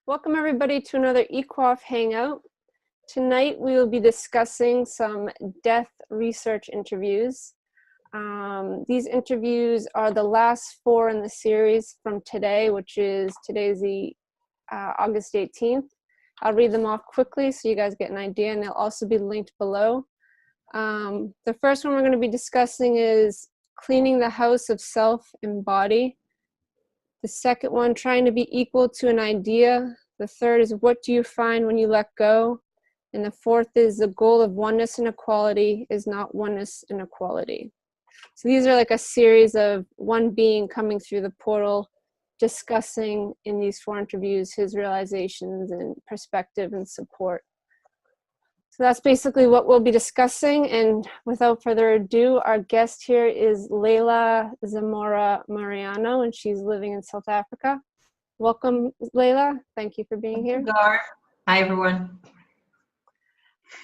Welcome everybody to another Eqafe Hangout. Tonight we will be discussing some death research interviews. These interviews are the last 4 in the series from today, today's the August 18th. I'll read them off quickly so you guys get an idea, and they'll also be linked below. The first one we're going to be discussing is cleaning the house of self and body. The second one, trying to be equal to an idea. The third is, what do you find when you let go? And the fourth is, the goal of oneness and equality is not oneness and equality. So these are like a series of one being coming through the portal, discussing in these 4 interviews his realizations and perspective and support. So that's basically what we'll be discussing. And without further ado, our guest here is Leila Zamora Moreno, and she's living in South Africa. Welcome, Leila. Thank you for being here. Gar. Hi, everyone.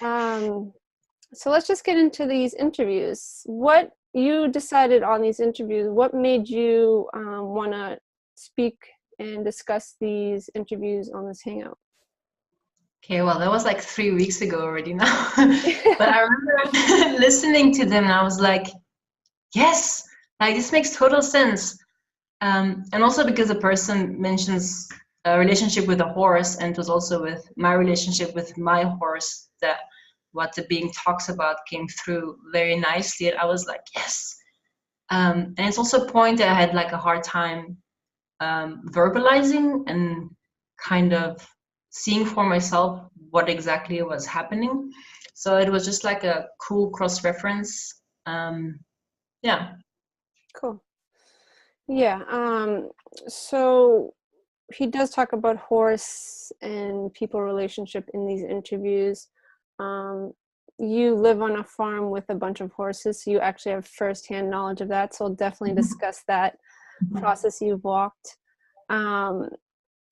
So let's just get into these interviews. What you decided on these interviews, what made you want to speak and discuss these interviews on this Hangout? Okay, well, that was like 3 weeks ago already now. But I remember listening to them and I was like, yes, like this makes total sense. And also because the person mentions a relationship with a horse, and it was also with my relationship with my horse that what the being talks about came through very nicely. And I was like, yes. And it's also a point that I had like a hard time verbalizing and kind of seeing for myself what exactly was happening. So it was just like a cool cross-reference. Yeah. Cool. Yeah. So he does talk about horse and people relationship in these interviews. You live on a farm with a bunch of horses, so you actually have firsthand knowledge of that. So we'll definitely discuss that process you've walked.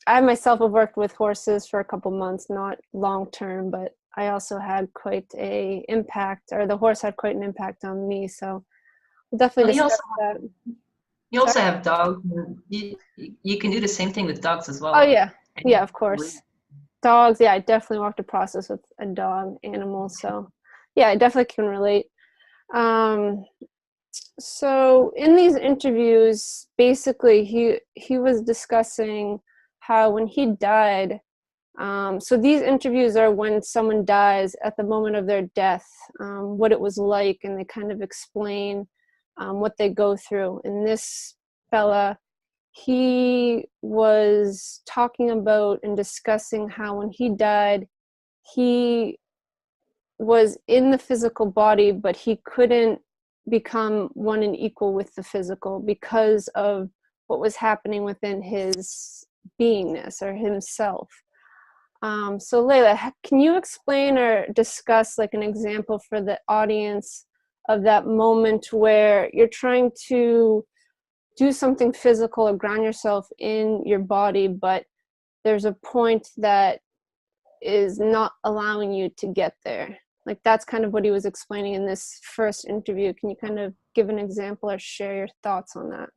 I myself have worked with horses for a couple months, not long term, but I also had quite a impact, or the horse had quite an impact on me. So we'll definitely discuss that. You also have dogs. You can do the same thing with dogs as well. Oh yeah, yeah, of course. Dogs, yeah, I definitely walked a process with a dog animal. So yeah, I definitely can relate. So in these interviews, basically he was discussing how when he died, so these interviews are when someone dies at the moment of their death, what it was like, and they kind of explain what they go through. And this fella, he was talking about and discussing how when he died, he was in the physical body, but he couldn't become one and equal with the physical because of what was happening within his beingness or himself. So Leila, can you explain or discuss like an example for the audience of that moment where you're trying to do something physical or ground yourself in your body, but there's a point that is not allowing you to get there? Like that's kind of what he was explaining in this first interview. Can you kind of give an example or share your thoughts on that?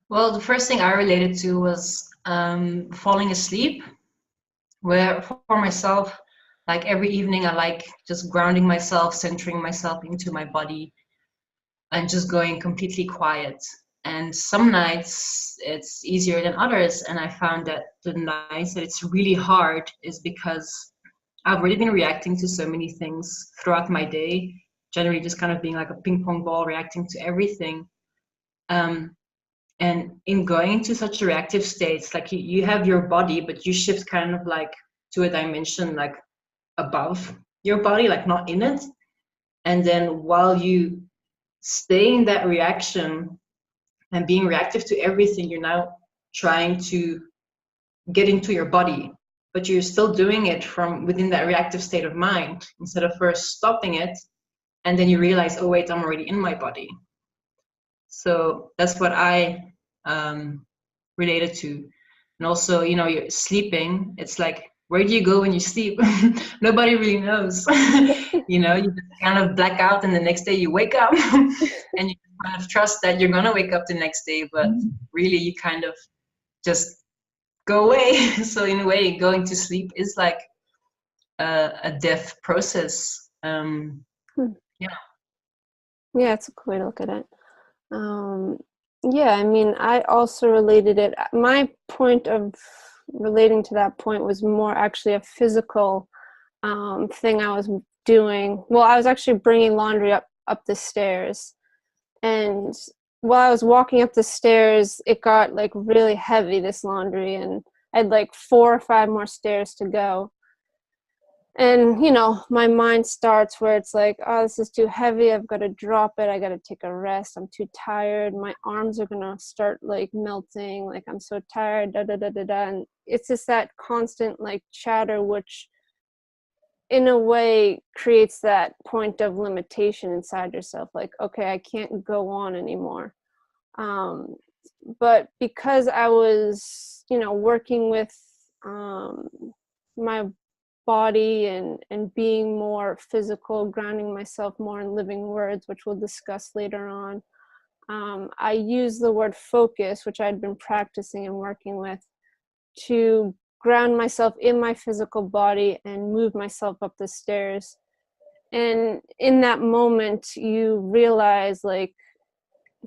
Well, the first thing I related to was falling asleep, where for myself, like every evening I like just grounding myself, centering myself into my body and just going completely quiet. And some nights it's easier than others. And I found that the nights that it's really hard is because I've already been reacting to so many things throughout my day, generally just kind of being like a ping pong ball, reacting to everything. And in going into such a reactive states, like you have your body, but you shift kind of like to a dimension like above your body, like not in it. And then while you stay in that reaction and being reactive to everything, you're now trying to get into your body, but you're still doing it from within that reactive state of mind, instead of first stopping it. And then you realize, oh wait, I'm already in my body. So that's what I related to. And also, you know, you're sleeping. It's like, where do you go when you sleep? Nobody really knows. You know, you just kind of black out and the next day you wake up and you kind of trust that you're going to wake up the next day. But really, you kind of just go away. So in a way, going to sleep is like a death process. Hmm. Yeah. Yeah, it's a cool way to look at it. Yeah, I mean, I also related it. My point of relating to that point was more actually a physical thing I was doing. Well, I was actually bringing laundry up the stairs, and while I was walking up the stairs, it got like really heavy, this laundry, and I had like 4 or 5 more stairs to go. And you know, my mind starts where it's like, oh, this is too heavy, I've got to drop it, I got to take a rest, I'm too tired, my arms are gonna start like melting, like I'm so tired, da da da da da. And it's just that constant like chatter, which in a way creates that point of limitation inside yourself, like, okay, I can't go on anymore. um, but because I was, you know, working with my body and being more physical, grounding myself more in living words, which we'll discuss later on, I use the word focus, which I'd been practicing and working with, to ground myself in my physical body and move myself up the stairs. And in that moment, you realize like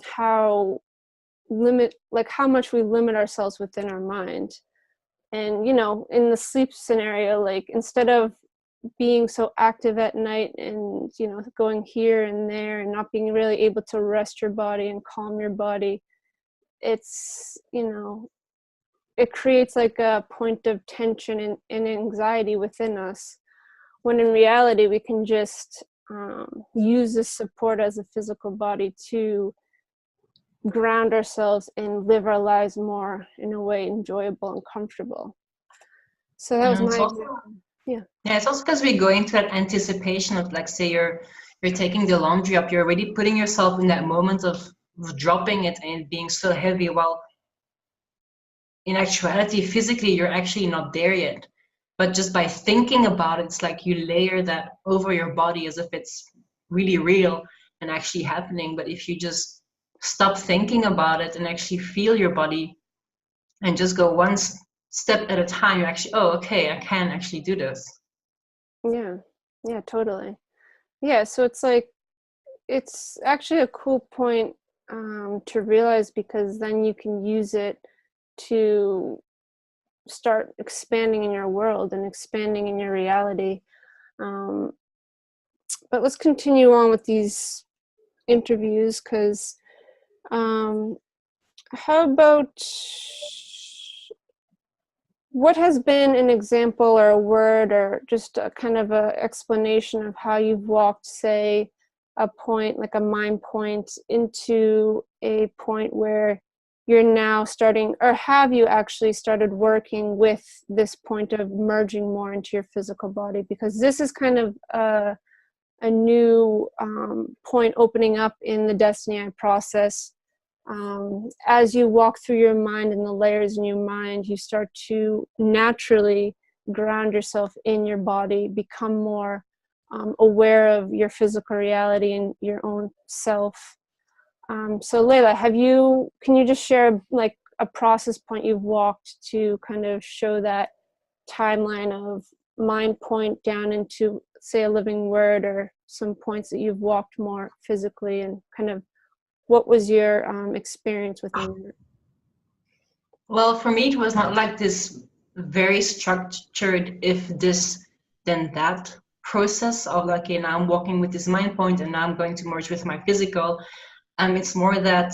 how how much we limit ourselves within our mind. And you know, in the sleep scenario, like instead of being so active at night and, you know, going here and there and not being really able to rest your body and calm your body, it's, you know, it creates like a point of tension and anxiety within us, when in reality we can just use this support as a physical body to ground ourselves and live our lives more in a way enjoyable and comfortable. So that was And it's my also, example. Yeah. yeah, it's also because we go into that anticipation of, like, say you're taking the laundry up, you're already putting yourself in that moment of dropping it and it being so heavy, while in actuality, physically, you're actually not there yet. But just by thinking about it, it's like you layer that over your body as if it's really real and actually happening. But if you just stop thinking about it and actually feel your body and just go one step at a time, you actually, oh, okay, I can actually do this. Yeah. Yeah, totally. Yeah, so it's like, it's actually a cool point to realize, because then you can use it to start expanding in your world and expanding in your reality. Um, but let's continue on with these interviews, because how about, what has been an example or a word or just a kind of a explanation of how you've walked, say, a point, like a mind point, into a point where you're now starting, or have you actually started working with this point of merging more into your physical body? Because this is kind of a new point opening up in the Destiny Eye process. As you walk through your mind and the layers in your mind, you start to naturally ground yourself in your body, become more aware of your physical reality and your own self. So Leila, can you just share like a process point you've walked to kind of show that timeline of mind point down into, say, a living word, or some points that you've walked more physically, and kind of what was your experience within that? Well, for me, it was not like this very structured, if this, then that process of like, okay, now I'm walking with this mind point and now I'm going to merge with my physical. It's more that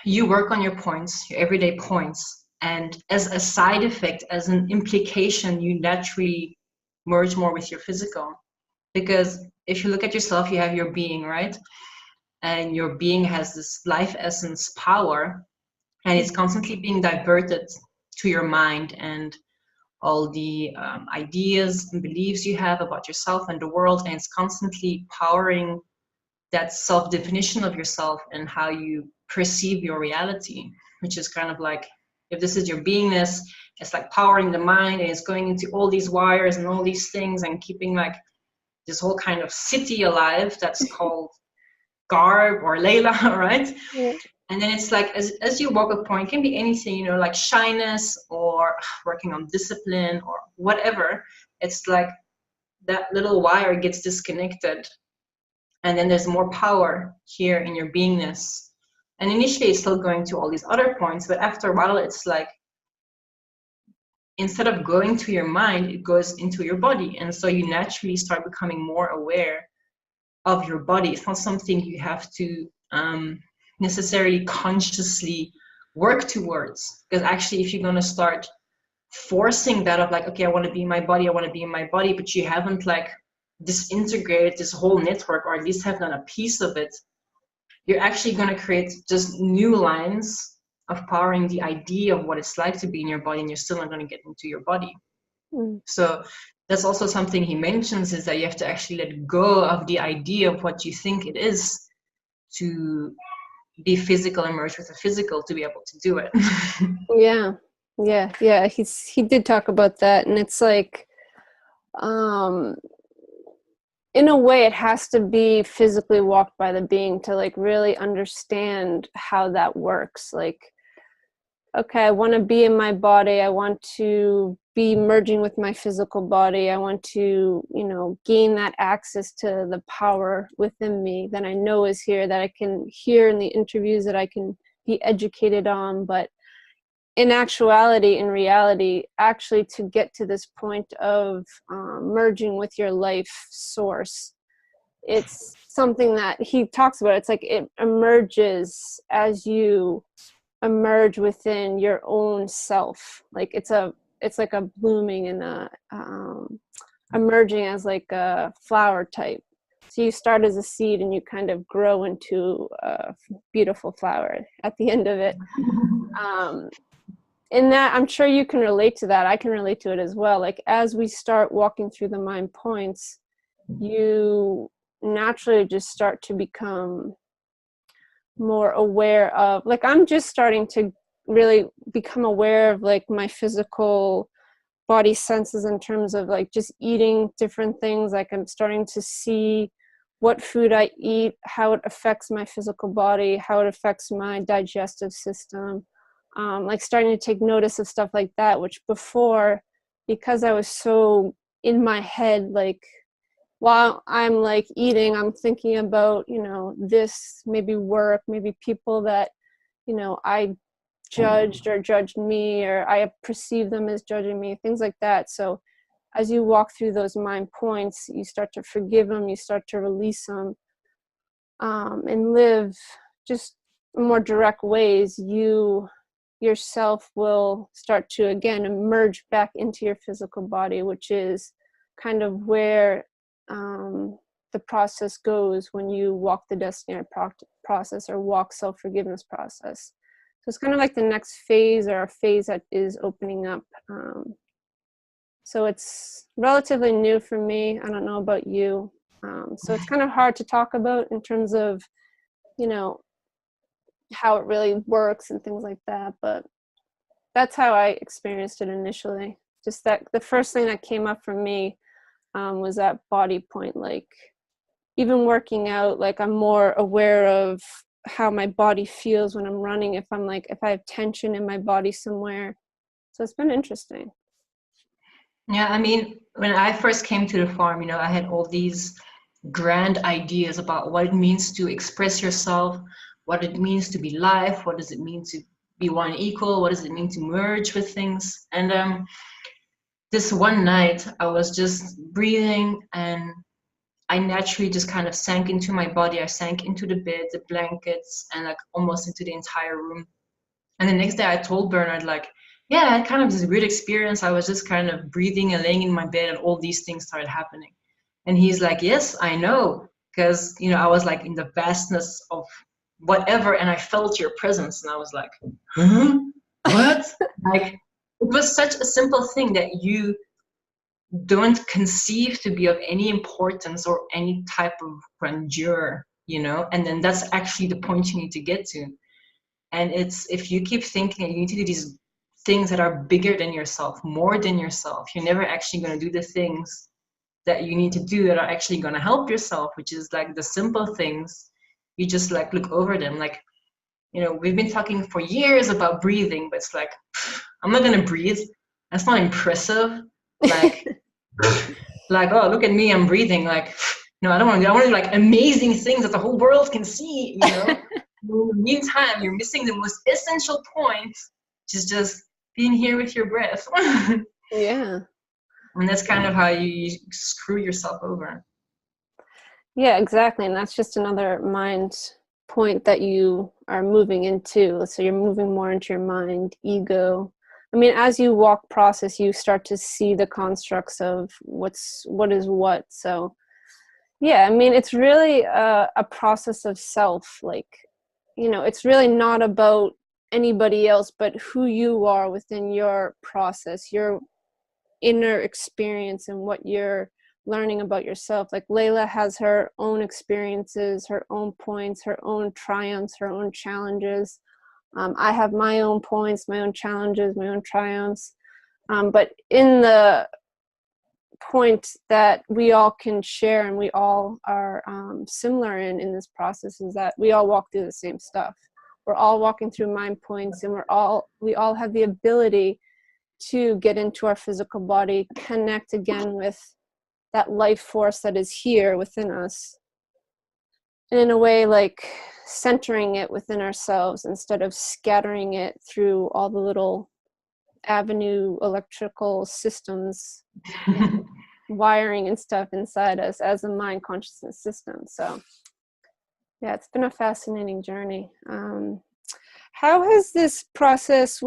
you work on your points, your everyday points, and as a side effect, as an implication, you naturally merge more with your physical. Because if you look at yourself, you have your being, right? And your being has this life essence power, and it's constantly being diverted to your mind and all the ideas and beliefs you have about yourself and the world, and it's constantly powering that self-definition of yourself and how you perceive your reality, which is kind of like, if this is your beingness, it's like powering the mind, and it's going into all these wires and all these things and keeping like this whole kind of city alive that's called Garb or Leila, right? Yeah. And then it's like, as you walk a point, it can be anything, you know, like shyness or working on discipline or whatever. It's like that little wire gets disconnected, and then there's more power here in your beingness. And initially it's still going to all these other points, but after a while it's like, instead of going to your mind, it goes into your body. And so you naturally start becoming more aware of your body. It's not something you have to necessarily consciously work towards, because actually if you're going to start forcing that of like, okay, I want to be in my body, I want to be in my body, but you haven't like disintegrated this whole network, or at least have done a piece of it, you're actually going to create just new lines of powering the idea of what it's like to be in your body, and you're still not going to get into your body. So that's also something he mentions, is that you have to actually let go of the idea of what you think it is to be physical and merge with the physical to be able to do it. Yeah. He did talk about that, and it's like, in a way it has to be physically walked by the being to like really understand how that works. Like, okay, I want to be in my body, I want to be merging with my physical body, I want to, you know, gain that access to the power within me that I know is here, that I can hear in the interviews, that I can be educated on. But in actuality, in reality, actually to get to this point of merging with your life source, it's something that he talks about. It's like it emerges as you emerge within your own self. Like it's like a blooming and a emerging as like a flower type. So you start as a seed and you kind of grow into a beautiful flower at the end of it. In that, I'm sure you can relate to that. I can relate to it as well. Like as we start walking through the mind points, you naturally just start to become more aware of, like, I'm just starting to really become aware of like my physical body senses in terms of like just eating different things. Like I'm starting to see what food I eat, how it affects my physical body, how it affects my digestive system. Like starting to take notice of stuff like that, which before, because I was so in my head, like while I'm like eating, I'm thinking about, you know, this, maybe work, maybe people that, you know, I judged or judged me, or I perceive them as judging me, things like that. So as you walk through those mind points, you start to forgive them, you start to release them, and live just more direct ways. You yourself will start to again emerge back into your physical body, which is kind of where the process goes when you walk the destiny process or walk self-forgiveness process. So it's kind of like the next phase, or a phase that is opening up. So it's relatively new for me. I don't know about you. So it's kind of hard to talk about in terms of, you know, how it really works and things like that. But that's how I experienced it initially. Just that the first thing that came up for me was that body point. Like even working out, like I'm more aware of how my body feels when I'm running, if I have tension in my body somewhere. So it's been interesting. Yeah, I mean, when I first came to the farm, you know, I had all these grand ideas about what it means to express yourself, what it means to be live, what does it mean to be one equal, what does it mean to merge with things. And this one night I was just breathing, and I naturally just kind of sank into my body. I sank into the bed, the blankets, and like almost into the entire room. And the next day I told Bernard, like, yeah, I had kind of this weird experience. I was just kind of breathing and laying in my bed, and all these things started happening. And he's like, yes, I know, because, you know, I was like in the vastness of whatever, and I felt your presence, and I was like, huh? What? Like, it was such a simple thing that you don't conceive to be of any importance or any type of grandeur, you know. And then that's actually the point you need to get to. And it's, if you keep thinking that you need to do these things that are bigger than yourself, more than yourself, you're never actually going to do the things that you need to do that are actually going to help yourself, which is like the simple things. You just like look over them. Like we've been talking for years about breathing, but it's like, I'm not gonna breathe. That's not impressive. Like, like, oh, look at me, I'm breathing. Like, no, I want to do like amazing things that the whole world can see, In the meantime, you're missing the most essential point, which is just being here with your breath. Yeah. And that's kind of how you screw yourself over. Yeah, exactly. And that's just another mind point that you are moving into. So you're moving more into your mind, ego. I mean, as you walk process, you start to see the constructs of what is what. So yeah, I mean, it's really a process of self. Like, it's really not about anybody else, but who you are within your process, your inner experience, and what you're learning about yourself. Like Leila has her own experiences, her own points, her own triumphs, her own challenges. I have my own points, my own challenges, my own triumphs. But in the point that we all can share and we all are similar in this process is that we all walk through the same stuff. We're all walking through mind points, and we all have the ability to get into our physical body, connect again with that life force that is here within us. And in a way, like centering it within ourselves instead of scattering it through all the little avenue electrical systems and wiring and stuff inside us as a mind consciousness system. So yeah, it's been a fascinating journey. How has this process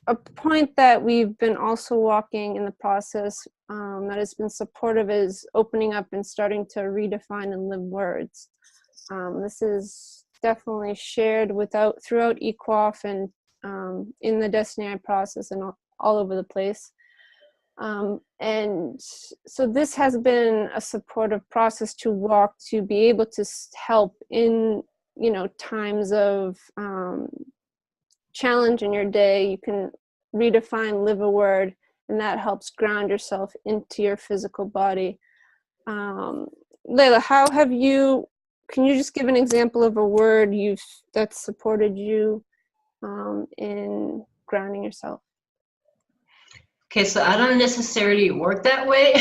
a point that we've been also walking in the process that has been supportive is opening up and starting to redefine and live words. This is definitely shared throughout Eqafe and in the Destiny Eye process and all over the place. And so this has been a supportive process to walk, to be able to help in times of challenge in your day. You can redefine, live a word, and that helps ground yourself into your physical body. Leila, can you just give an example of a word that supported you in grounding yourself? Okay, so I don't necessarily work that way.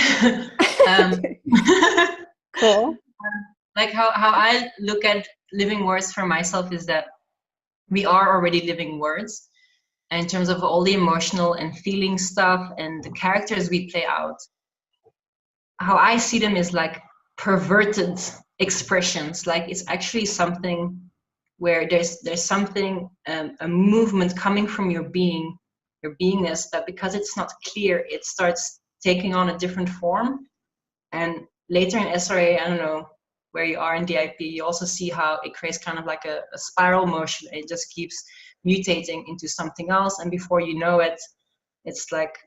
Cool. Like how I look at living words for myself is that we are already living words. And in terms of all the emotional and feeling stuff and the characters we play out, how I see them is like perverted expressions. Like it's actually something where there's something, a movement coming from your beingness, that because it's not clear, it starts taking on a different form. And later in SRA, I don't know where you are in DIP, you also see how it creates kind of like a spiral motion. It just keeps mutating into something else, and before you know it, it's like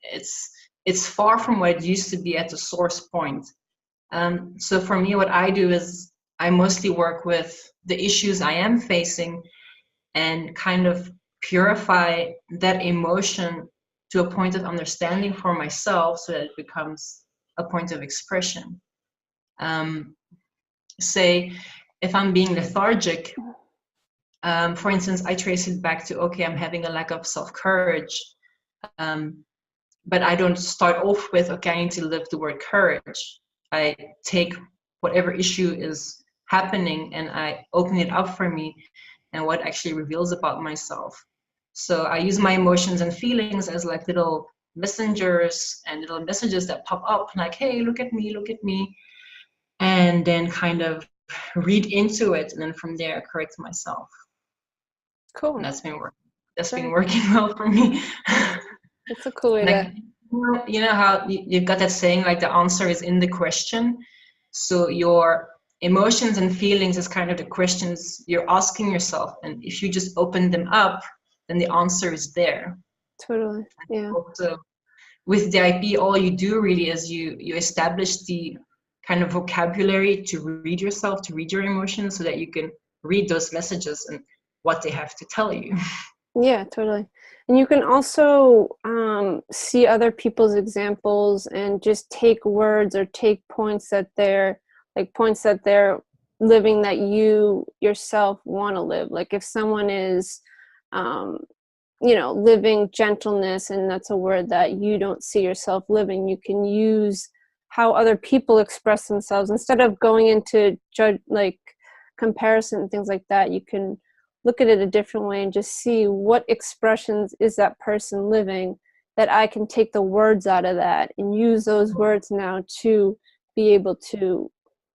it's far from what it used to be at the source point. So for me, what I do is I mostly work with the issues I am facing and kind of purify that emotion to a point of understanding for myself so that it becomes a point of expression. Say, if I'm being lethargic, for instance, I trace it back to, okay, I'm having a lack of self-courage. But I don't start off with, okay, I need to live the word courage. I take whatever issue is happening and I open it up for me and what actually reveals about myself. So I use my emotions and feelings as like little messengers and little messages that pop up like, hey, look at me. And then kind of read into it and then from there correct myself. Cool. And that's been working well for me. That's a cool way you know how you've got that saying, like the answer is in the question. So your emotions and feelings is kind of the questions you're asking yourself, and if you just open them up, then the answer is there. Totally. Yeah. So with DIP, all you do really is you establish the kind of vocabulary to read yourself, to read your emotions, so that you can read those messages and what they have to tell you. Yeah, totally. And you can also see other people's examples and just take words or take points that they're living that you yourself want to live. Like if someone is living gentleness, and that's a word that you don't see yourself living, you can use how other people express themselves instead of going into comparison and things like that. You can look at it a different way and just see what expressions is that person living, that I can take the words out of that and use those words now to be able to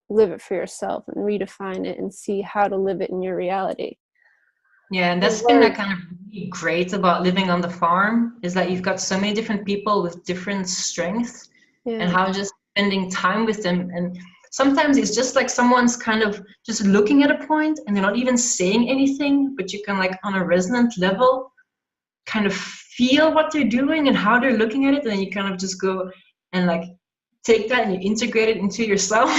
live it for yourself and redefine it and see how to live it in your reality. Yeah, and that's been like kind of really great about living on the farm, is that you've got so many different people with different strengths, and how just spending time with them. And sometimes it's just like someone's kind of just looking at a point and they're not even saying anything, but you can like on a resonant level kind of feel what they're doing and how they're looking at it, and then you kind of just go and like take that and you integrate it into yourself.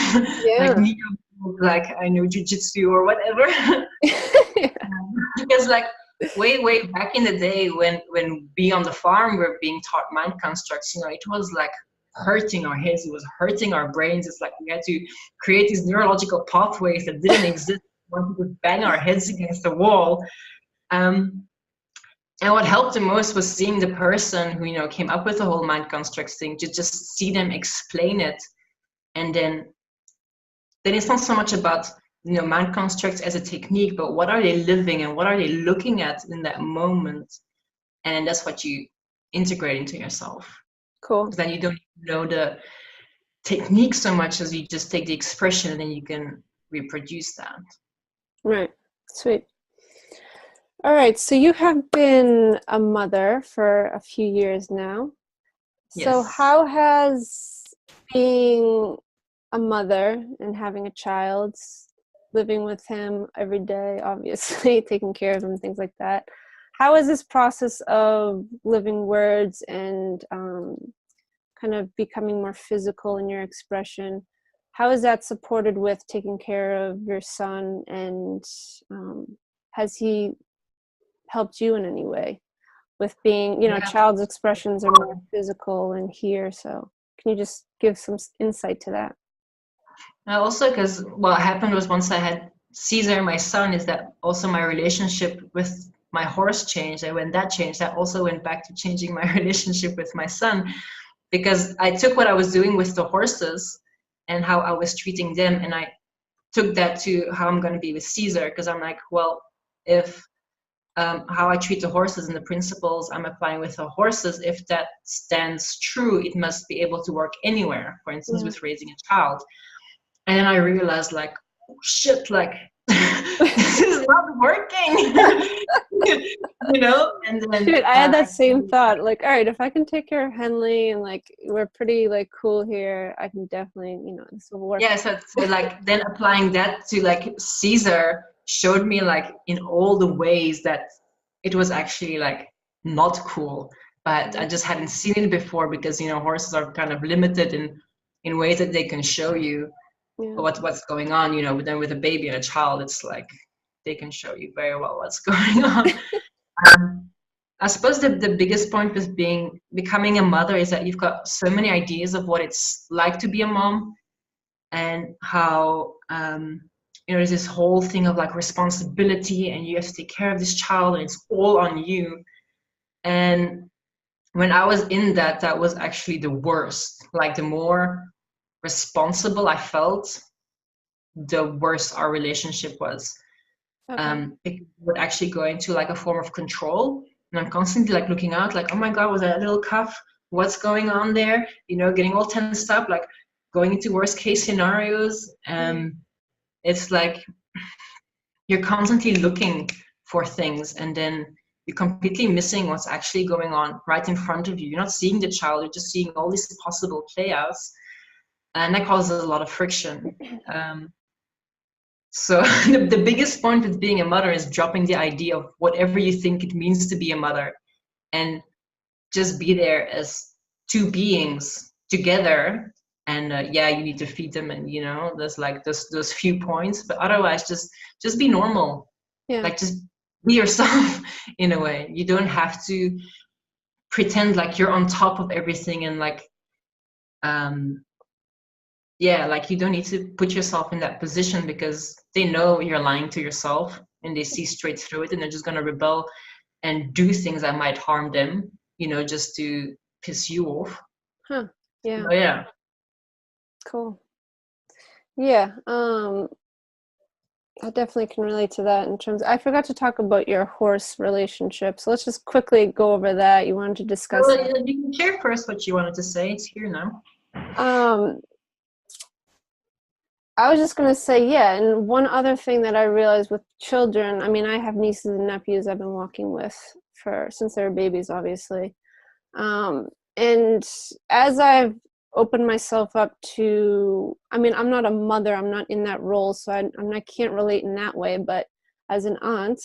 like I know jujitsu or whatever. Because like way back in the day when being on the farm we're being taught mind constructs, it was like hurting our heads, it was hurting our brains. It's like we had to create these neurological pathways that didn't exist. We wanted to bang our heads against the wall. And what helped the most was seeing the person who came up with the whole mind constructs thing, to just see them explain it. And then it's not so much about mind constructs as a technique, but what are they living and what are they looking at in that moment? And that's what you integrate into yourself. Cool. Then you don't know the technique so much as you just take the expression and then you can reproduce that. Right. Sweet. All right. So you have been a mother for a few years now. Yes. So how has being a mother and having a child, living with him every day, obviously, taking care of him, things like that, how is this process of living words and kind of becoming more physical in your expression, how is that supported with taking care of your son? And has he helped you in any way with being, child's expressions are more physical in here? So can you just give some insight to that? Also, because what happened was once I had Caesar, my son, is that also my relationship with my horse changed. And when that changed, that also went back to changing my relationship with my son, because I took what I was doing with the horses and how I was treating them, and I took that to how I'm going to be with Caesar, because I'm like, well, if how I treat the horses and the principles I'm applying with the horses, if that stands true, it must be able to work anywhere, for instance, with raising a child. And then I realized, like, oh, shit, like, this is not working, And then, dude, I had that same thought. Like, all right, if I can take care of Henley and like we're pretty like cool here, I can definitely, this will work. Yeah, so like then applying that to like Caesar showed me like in all the ways that it was actually like not cool, but I just hadn't seen it before, because horses are kind of limited in ways that they can show you what's going on. But then with a baby and a child, it's like they can show you very well what's going on. I suppose the biggest point with becoming a mother is that you've got so many ideas of what it's like to be a mom, and how there's this whole thing of like responsibility, and you have to take care of this child and it's all on you. And when I was in that was actually the worst. Like the more responsible I felt, the worse our relationship was. It would actually go into like a form of control, and I'm constantly like looking out, like, oh my god, was that a little cuff, what's going on there, getting all tensed up, like going into worst case scenarios. It's like you're constantly looking for things, and then you're completely missing what's actually going on right in front of you. You're not seeing the child, you're just seeing all these possible playouts, and that causes a lot of friction. So the biggest point with being a mother is dropping the idea of whatever you think it means to be a mother, and just be there as two beings together. And you need to feed them, and there's like those few points, but otherwise just be normal. Like just be yourself in a way. You don't have to pretend like you're on top of everything, and like yeah, like you don't need to put yourself in that position because they know you're lying to yourself and they see straight through it and they're just going to rebel and do things that might harm them, you know, just to piss you off. Huh. Yeah. Oh, yeah. Cool. Yeah. I definitely can relate to that in terms I forgot to talk about your horse relationship. So let's just quickly go over that. You wanted to discuss Well, that. you can share first what you wanted to say. It's here now. Um, I was just gonna say, yeah, and one other thing that I realized with children, I mean, I have nieces and nephews I've been walking with since they were babies, obviously. And as I've opened myself up to, I mean, I'm not a mother, I'm not in that role, so I can't relate in that way, but as an aunt,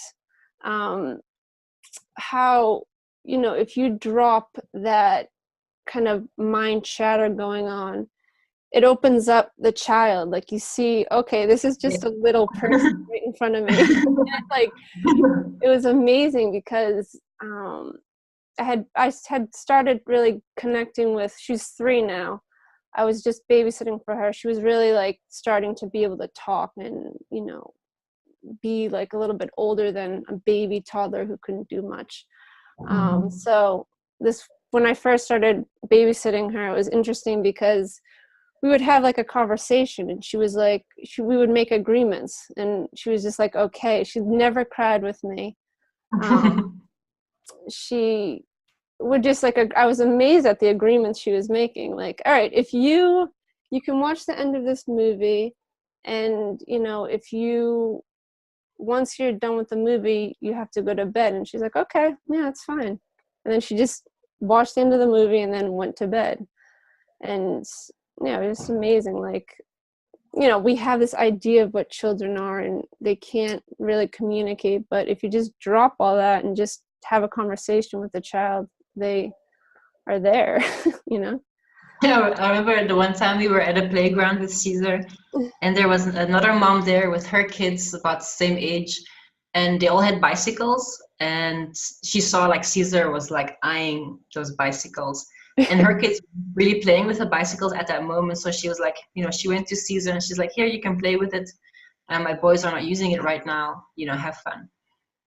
how, you know, if you drop that kind of mind chatter going on, it opens up the child. Like you see, okay, this is just a little person right in front of me. And it's like, it was amazing because I had started really connecting with, she's 3 now. I was just babysitting for her. She was really like starting to be able to talk and, you know, be like a little bit older than a baby toddler who couldn't do much. So when I first started babysitting her, it was interesting because we would have like a conversation and she was like, we would make agreements and she was just like, okay. She never cried with me. She would just like, I was amazed at the agreements she was making. Like, all right, if you can watch the end of this movie and, you know, once you're done with the movie, you have to go to bed. And she's like, okay, yeah, it's fine. And then she just watched the end of the movie and then went to bed. And yeah, it was just amazing. Like, you know, we have this idea of what children are and they can't really communicate, but if you just drop all that and just have a conversation with the child, they are there, you know? Yeah, I remember the one time we were at a playground with Caesar, and there was another mom there with her kids about the same age, and they all had bicycles. And she saw like Caesar was like eyeing those bicycles, and her kids were really playing with the bicycles at that moment. So she was like, you know, she went to Caesar and she's like, here, you can play with it. And my boys are not using it right now. You know, have fun.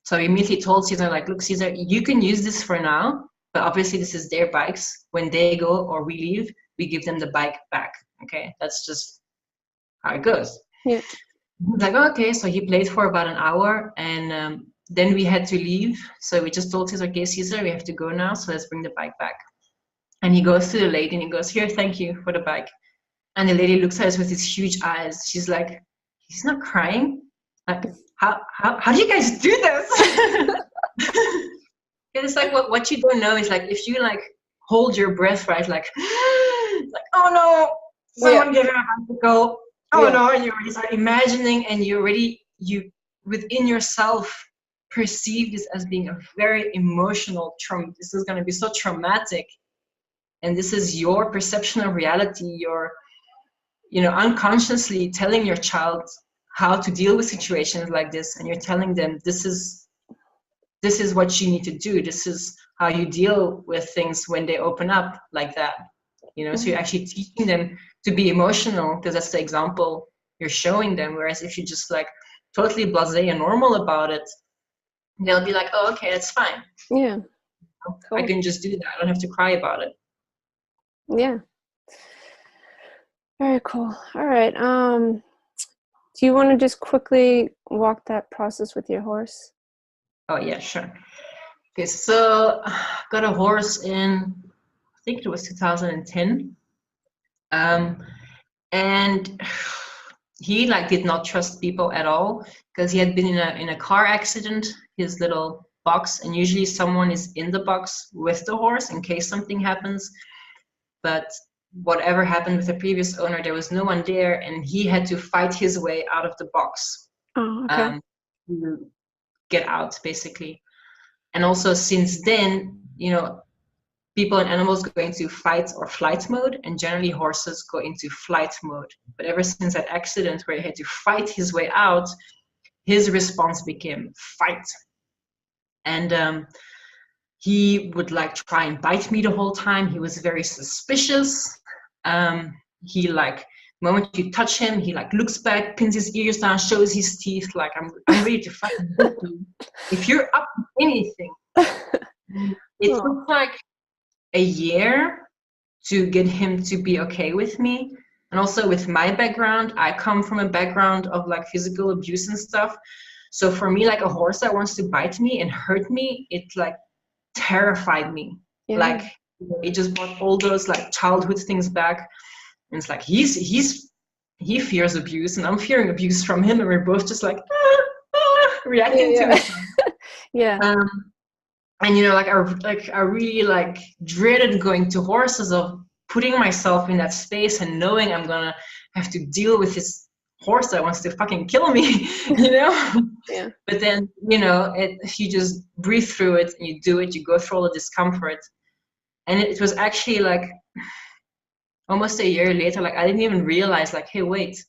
So I immediately told Caesar, like, look, Caesar, you can use this for now, but obviously this is their bikes. When they go or we leave, we give them the bike back. Okay, that's just how it goes. Yeah. He's like, okay, so he played for about an hour, and then we had to leave. So we just told Caesar, okay, Caesar, we have to go now, so let's bring the bike back. And he goes to the lady and he goes, here, thank you for the bike. And the lady looks at us with these huge eyes. She's like, he's not crying? Like, how do you guys do this? It's like what you don't know is like if you like hold your breath, right? Like, oh no, someone gave him a bicycle. Oh no, and you already start imagining, and you within yourself perceive this as being a very emotional trauma. This is going to be so traumatic, and this is your perception of reality. You're, you know, unconsciously telling your child how to deal with situations like this, and you're telling them this is what you need to do. This is how you deal with things when they open up like that. You know, so you're actually teaching them to be emotional because that's the example you're showing them. Whereas if you just like totally blasé and normal about it, they'll be like, oh, okay, that's fine. Yeah. Cool. I can just do that. I don't have to cry about it. Yeah. Very cool. All right. Do you want to just quickly walk that process with your horse? Oh, yeah, sure. Okay, so got a horse in, I think it was 2010. And he like did not trust people at all because he had been in a car accident, his little box, and usually someone is in the box with the horse in case something happens. But whatever happened with the previous owner, there was no one there, and he had to fight his way out of the box. Oh, okay. To get out, basically. And also since then, you know, people and animals go into fight or flight mode, and generally horses go into flight mode. But ever since that accident where he had to fight his way out, his response became fight. And he would like try and bite me the whole time. He was very suspicious. He like The moment you touch him, he like looks back, pins his ears down, shows his teeth, like I'm ready to fucking hit you if you're up to anything. It took like a year to get him to be okay with me. And also with my background, I come from a background of like physical abuse and stuff. So for me, like a horse that wants to bite me and hurt me, it like terrified me. Yeah. Like it just brought all those like childhood things back. And it's like he fears abuse and I'm fearing abuse from him, and we're both just like reacting to it. Yeah. And you know, like I really like dreaded going to horses, of putting myself in that space and knowing I'm gonna have to deal with this horse that wants to fucking kill me, you know? Yeah. But then, you know, you just breathe through it and you do it, you go through all the discomfort. And it was actually like almost a year later, like I didn't even realize like, hey, wait,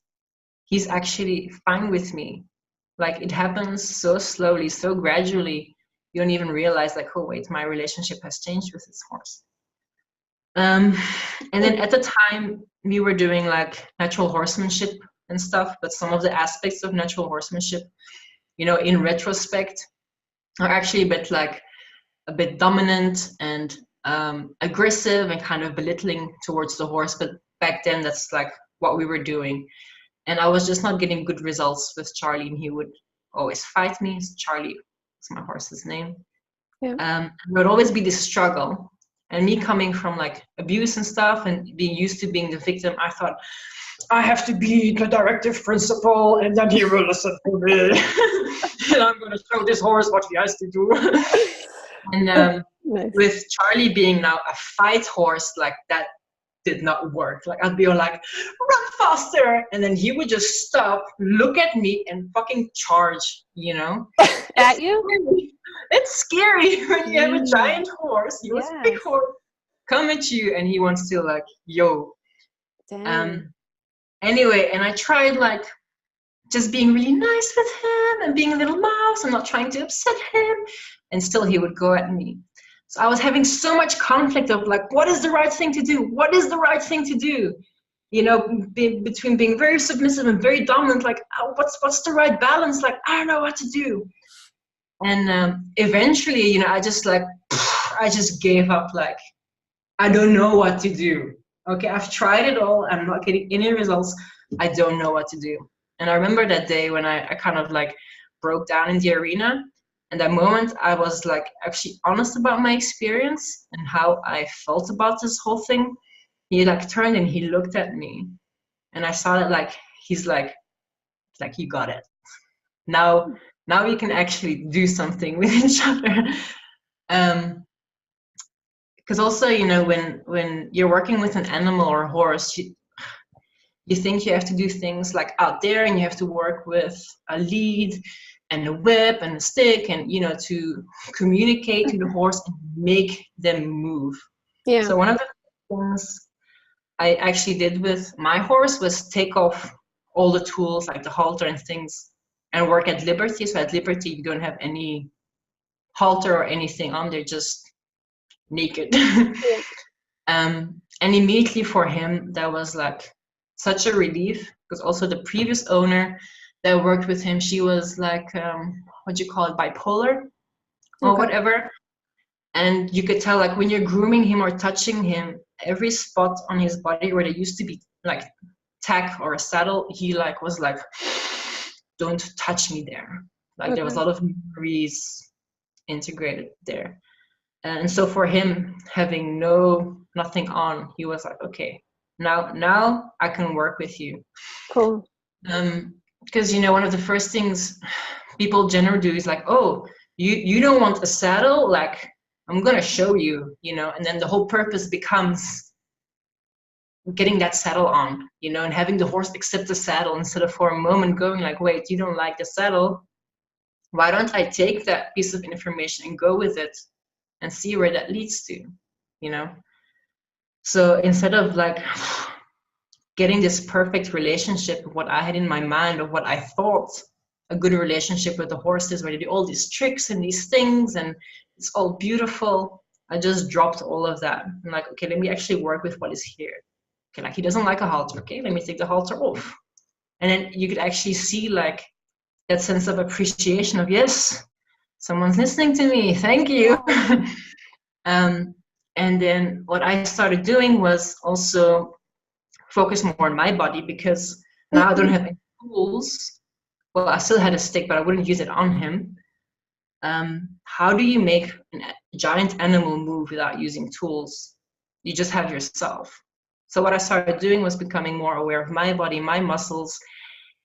he's actually fine with me. Like it happens so slowly, so gradually, you don't even realize like, oh wait, my relationship has changed with this horse. And then at the time we were doing like natural horsemanship and stuff, but some of the aspects of natural horsemanship, you know, in retrospect are actually a bit dominant and aggressive and kind of belittling towards the horse. But back then that's like what we were doing. And I was just not getting good results with Charlie, and he would always fight me. Charlie is my horse's name. Yeah. There would always be this struggle. And me coming from like abuse and stuff and being used to being the victim, I thought, I have to be the directive principal and then he will listen to me. And I'm going to show this horse what he has to do. And nice. With Charlie being now a fight horse, like that did not work. Like I'd be like, run faster. And then he would just stop, look at me and fucking charge, you know? At you? It's scary when you have a giant horse, he was a big horse, come at you, and he wants to like, yo. Damn. Anyway, and I tried like just being really nice with him and being a little mouse and not trying to upset him, and still he would go at me. So I was having so much conflict of like, what is the right thing to do? What is the right thing to do? You know, between being very submissive and very dominant, like, what's the right balance? Like, I don't know what to do. And eventually, you know, I just gave up, like, I don't know what to do. Okay, I've tried it all. I'm not getting any results. I don't know what to do. And I remember that day when I kind of like broke down in the arena. And that moment I was like actually honest about my experience and how I felt about this whole thing. He like turned and he looked at me. And I saw that like, he's like, you got it. Now we can actually do something with each other. Because also, you know, when you're working with an animal or a horse, you think you have to do things like out there, and you have to work with a lead and a whip and a stick, and, you know, to communicate to the horse and make them move. Yeah. So one of the things I actually did with my horse was take off all the tools, like the halter and things, and work at liberty. So at liberty, you don't have any halter or anything on, they're just naked. Yeah. And immediately for him, that was like such a relief, because also the previous owner that worked with him, she was like, what do you call it, bipolar or whatever. And you could tell, like, when you're grooming him or touching him, every spot on his body where there used to be like tack or a saddle, he like was like, don't touch me there. Like there was a lot of memories integrated there. And so for him, having nothing on, he was like, okay, now I can work with you. Cool. Because, you know, one of the first things people generally do is like, oh, you don't want a saddle? Like, I'm going to show you, you know, and then the whole purpose becomes getting that saddle on, you know, and having the horse accept the saddle instead of for a moment going like, wait, you don't like the saddle? Why don't I take that piece of information and go with it and see where that leads to, you know? So instead of like getting this perfect relationship of what I had in my mind, of what I thought a good relationship with the horses, where they do all these tricks and these things and it's all beautiful, I just dropped all of that. I'm like, okay, let me actually work with what is here. Okay, like he doesn't like a halter. Okay, let me take the halter off. And then you could actually see like that sense of appreciation of, yes, someone's listening to me. Thank you. And then what I started doing was also focus more on my body, because now I don't have any tools. Well, I still had a stick, but I wouldn't use it on him. How do you make a giant animal move without using tools? You just have yourself. So what I started doing was becoming more aware of my body, my muscles,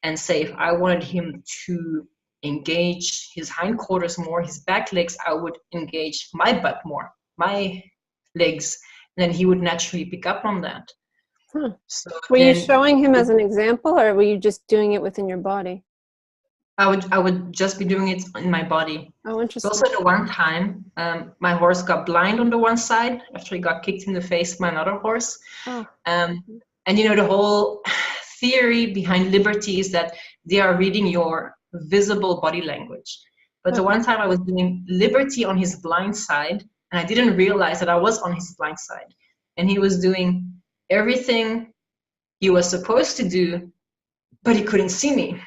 and say if I wanted him to engage his hindquarters more, his back legs, I would engage my butt more, my legs, and then he would naturally pick up on that. So were you showing him as an example, or were you just doing it within your body? I would just be doing it in my body. Oh, interesting. So also the one time, my horse got blind on the one side after he got kicked in the face by another horse. Oh. And you know, the whole theory behind liberty is that they are reading your visible body language. But the one time I was doing liberty on his blind side, and I didn't realize that I was on his blind side. And he was doing everything he was supposed to do, but he couldn't see me.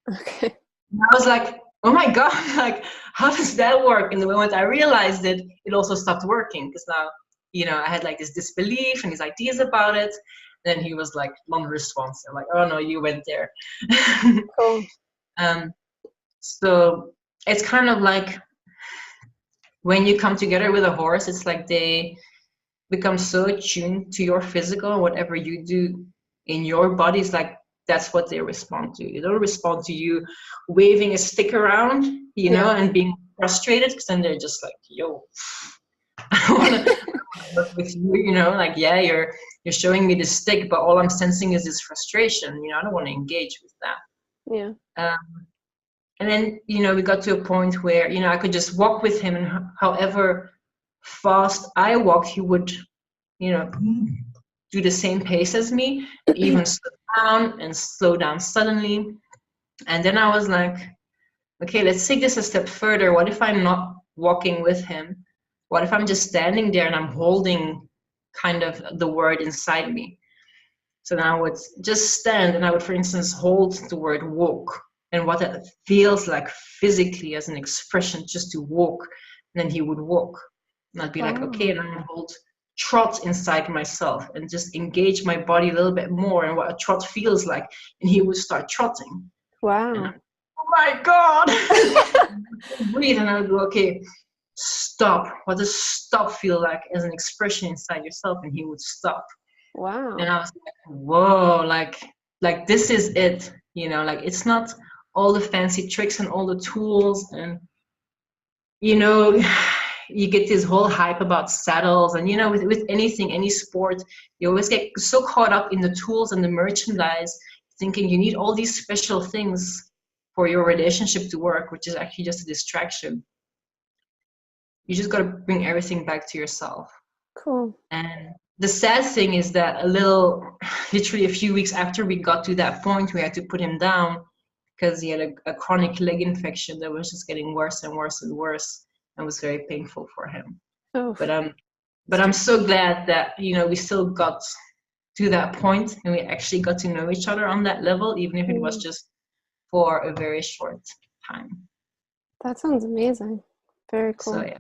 Okay. And I was like, oh my God, like, how does that work? And the moment I realized it, it also stopped working, because now, you know, I had like this disbelief and these ideas about it. And then he was like non-responsive, like, oh no, you went there. Cool. So it's kind of like when you come together with a horse, it's like they become so attuned to your physical, whatever you do in your body, it's like that's what they respond to. They don't respond to you waving a stick around, you know, and being frustrated, because then they're just like, yo, I don't want to work with you, you know, like, yeah, you're showing me the stick, but all I'm sensing is this frustration, you know, I don't want to engage with that. Yeah. And then, you know, we got to a point where, you know, I could just walk with him, and however fast I walked, he would, you know, do the same pace as me, even slow down and slow down suddenly. And then I was like, okay, let's take this a step further. What if I'm not walking with him? What if I'm just standing there and I'm holding kind of the word inside me? So then I would just stand and I would, for instance, hold the word walk, and what that feels like physically as an expression, just to walk. And then he would walk. And I'd be like, okay, and I would hold trot inside myself and just engage my body a little bit more and what a trot feels like. And he would start trotting. Wow. And oh my God. Breathe, and I would go, okay, stop. What does stop feel like as an expression inside yourself? And he would stop. Wow. And I was like, whoa, like this is it, you know, like it's not all the fancy tricks and all the tools, and you know, you get this whole hype about saddles, and you know, with anything, any sport, you always get so caught up in the tools and the merchandise, thinking you need all these special things for your relationship to work, which is actually just a distraction. You just got to bring everything back to yourself. Cool. And the sad thing is that literally a few weeks after we got to that point, we had to put him down because he had a chronic leg infection that was just getting worse and worse and worse, and was very painful for him. Oh. But I'm so glad that, you know, we still got to that point and we actually got to know each other on that level, even if it was just for a very short time. That sounds amazing. Very cool. So yeah.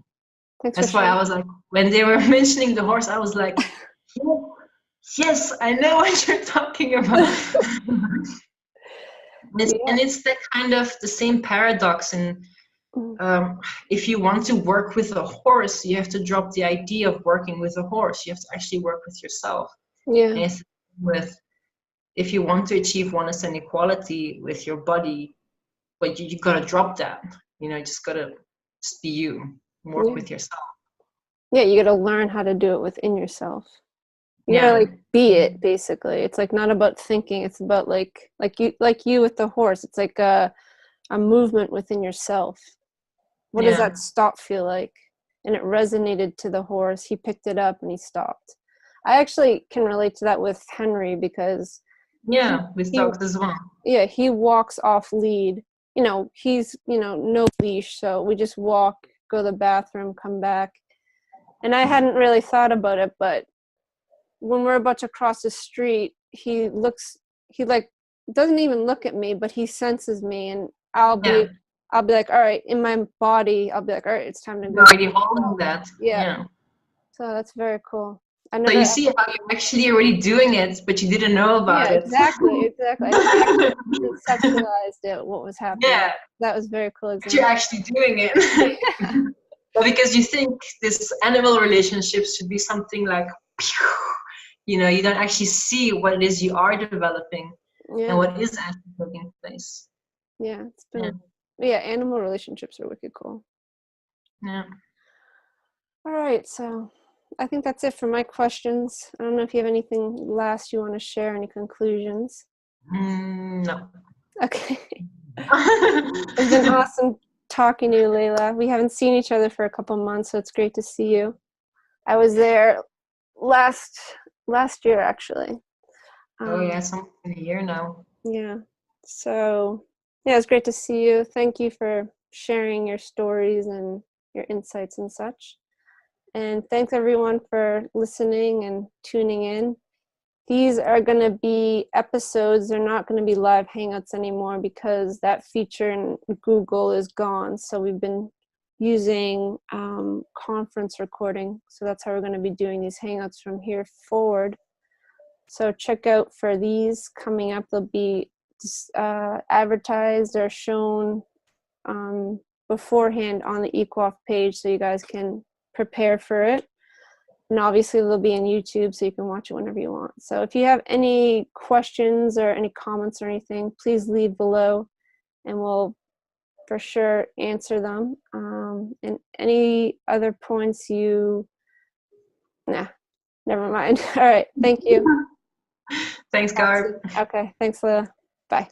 Thanks. That's why I was like, when they were mentioning the horse, I was like, yes, I know what you're talking about. And it's that kind of the same paradox. And if you want to work with a horse, you have to drop the idea of working with a horse. You have to actually work with yourself. Yeah. And if you want to achieve oneness and equality with your body, but you got to drop that. You know, you just got to just be you. Work with yourself. Yeah, you got to learn how to do it within yourself. You gotta like be it, basically. It's like not about thinking. It's about like you with the horse. It's like a movement within yourself. What does that stop feel like? And it resonated to the horse. He picked it up and he stopped. I actually can relate to that with Henry because with dogs as well. Yeah, he walks off lead. You know, he's no leash, so we just walk, go to the bathroom, come back. And I hadn't really thought about it, but when we're about to cross the street, he like doesn't even look at me, but he senses me, and I'll be like, all right, in my body, I'll be like, all right, it's time to go. You're already holding that. Yeah. So that's very cool. So you see how you're actually already doing it, but you didn't know about it. Exactly. I conceptualized it, what was happening. Yeah. That was very cool. But you're actually doing it. Well, because you think this animal relationships should be something like, you know, you don't actually see what it is you are developing and what is actually taking place. Yeah, it's been, animal relationships are wicked cool. Yeah. All right, so I think that's it for my questions. I don't know if you have anything last you want to share, any conclusions? No. Okay. It's been awesome talking to you, Leila. We haven't seen each other for a couple months, so it's great to see you. I was there last year, actually. Something a year now. Yeah. So, yeah, it's great to see you. Thank you for sharing your stories and your insights and such. And thanks everyone for listening and tuning in. These are going to be episodes. They're not going to be live Hangouts anymore because that feature in Google is gone. So we've been using conference recording. So that's how we're going to be doing these Hangouts from here forward. So check out for these coming up. They'll be advertised or shown beforehand on the Eqafe page so you guys can prepare for it. And obviously they'll be on YouTube so you can watch it whenever you want. So if you have any questions or any comments or anything, please leave below and we'll for sure answer them. And any other points never mind. All right, thank you. Thanks, Garb. Okay, thanks, Leila. Bye.